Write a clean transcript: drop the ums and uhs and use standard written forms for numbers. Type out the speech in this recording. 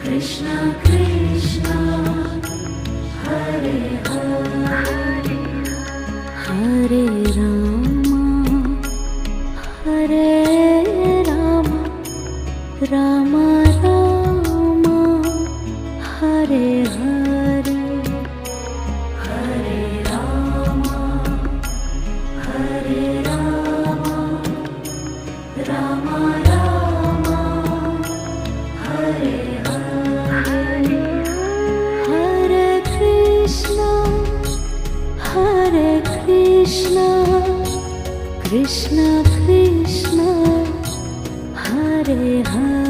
Krishna Krishna Hare Hare Hare Rama Hare Rama Rama Rama Hare Hare Hare Rama Hare Rama Rama Rama Hare Hare Hare Krishna Krishna Krishna Hare Hare